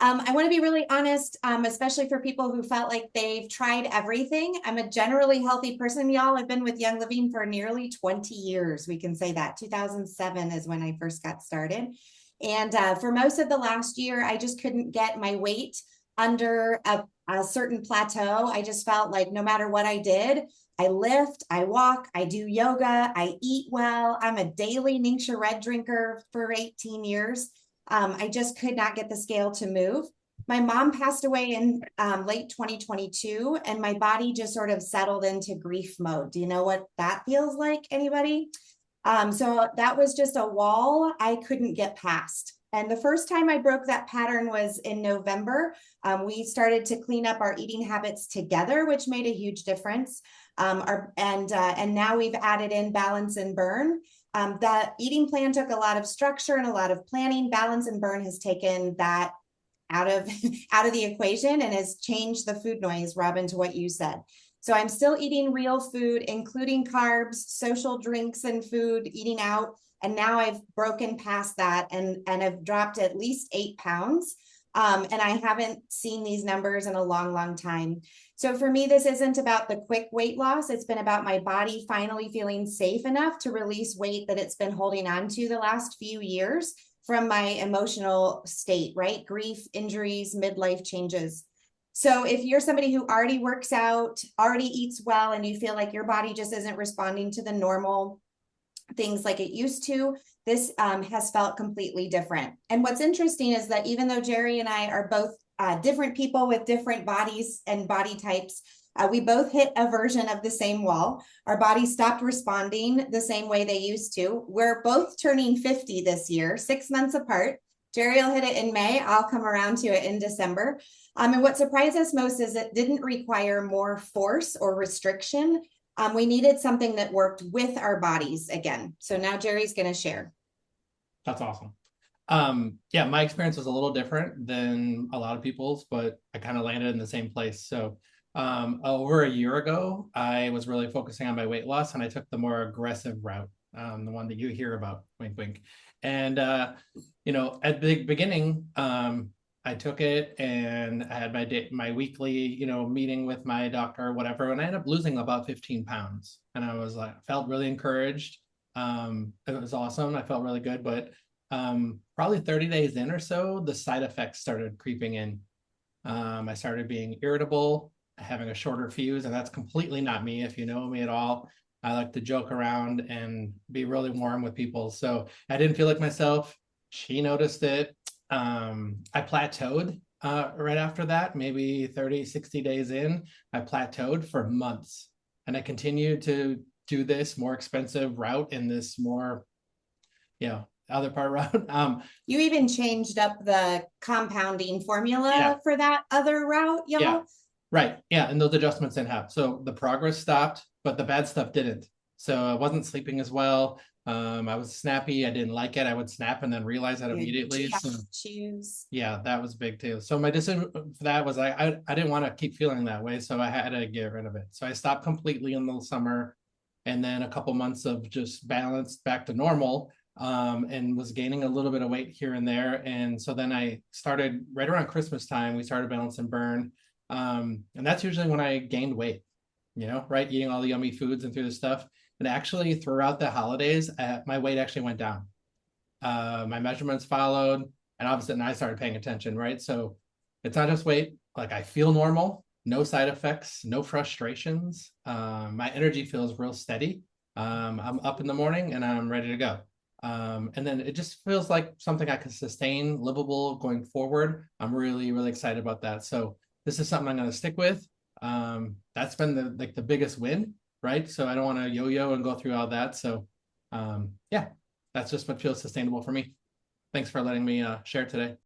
I want to be really honest, especially for people who felt like they've tried everything. I'm a generally healthy person, y'all. I've been with Young Living for nearly 20 years. We can say that. 2007 is when I first got started. And for most of the last year, I just couldn't get my weight under a certain plateau. I just felt like no matter what I did, I lift, I walk, I do yoga, I eat well. I'm a daily Ningxia Red drinker for 18 years. I just could not get the scale to move. My mom passed away in late 2022, and my body just sort of settled into grief mode. Do you know what that feels like? Anybody? So that was just a wall I couldn't get past. And the first time I broke that pattern was in November. We started to clean up our eating habits together, which made a huge difference. And now we've added in balance and burn. The eating plan took a lot of structure and a lot of planning. Balance and burn has taken that out of out of the equation and has changed the food noise, Robin, to what you said. So I'm still eating real food, including carbs, social drinks and food, eating out. And now I've broken past that and have dropped at least 8 pounds. And I haven't seen these numbers in a long, long time. So for me, this isn't about the quick weight loss. It's been about my body finally feeling safe enough to release weight that it's been holding on to the last few years from my emotional state, right? Grief, injuries, midlife changes. So if you're somebody who already works out, already eats well, and you feel like your body just isn't responding to the normal things like it used to, this has felt completely different. And what's interesting is that even though Jerry and I are both different people with different bodies and body types, we both hit a version of the same wall. Our bodies stopped responding the same way they used to. We're both turning 50 this year, 6 months apart. Jerry will hit it in May. I'll come around to it in December. And what surprised us most is it didn't require more force or restriction. We needed something that worked with our bodies again. So now Jerry's going to share. That's awesome. Yeah, my experience was a little different than a lot of people's, but I kind of landed in the same place. So over a year ago, I was really focusing on my weight loss, and I took the more aggressive route, the one that you hear about, wink, wink. And, at the beginning, I took it and I had my weekly, meeting with my doctor or whatever, and I ended up losing about 15 pounds. And I was like, felt really encouraged. It was awesome. I felt really good, but probably 30 days in or so, the side effects started creeping in. I started being irritable, having a shorter fuse, and that's completely not me. If you know me at all, I like to joke around and be really warm with people. So I didn't feel like myself. She noticed it. I plateaued right after that, maybe 30, 60 days in. I plateaued for months, and I continued to do this more expensive route in this more, other part route. You even changed up the compounding formula for that other route, y'all? Yeah, right. Yeah, and those adjustments didn't happen. So the progress stopped, but the bad stuff didn't. So I wasn't sleeping as well. I was snappy. I didn't like it. I would snap and then realize that immediately. So, yeah, that was big too. So my decision for that was I didn't want to keep feeling that way, so I had to get rid of it. So I stopped completely in the summer, and then a couple months of just balanced back to normal, and was gaining a little bit of weight here and there. And so then I started right around Christmas time. We started balance and burn, and that's usually when I gained weight. Right, eating all the yummy foods and through the stuff. And actually, throughout the holidays, my weight actually went down. My measurements followed, and obviously, then I started paying attention, right? So it's not just weight. Like, I feel normal, no side effects, no frustrations. My energy feels real steady. I'm up in the morning and I'm ready to go. And then it just feels like something I can sustain, livable going forward. I'm really, really excited about that. So this is something I'm going to stick with. That's been the biggest win, right? So I don't want to yo-yo and go through all that. So yeah, that's just what feels sustainable for me. Thanks for letting me share today.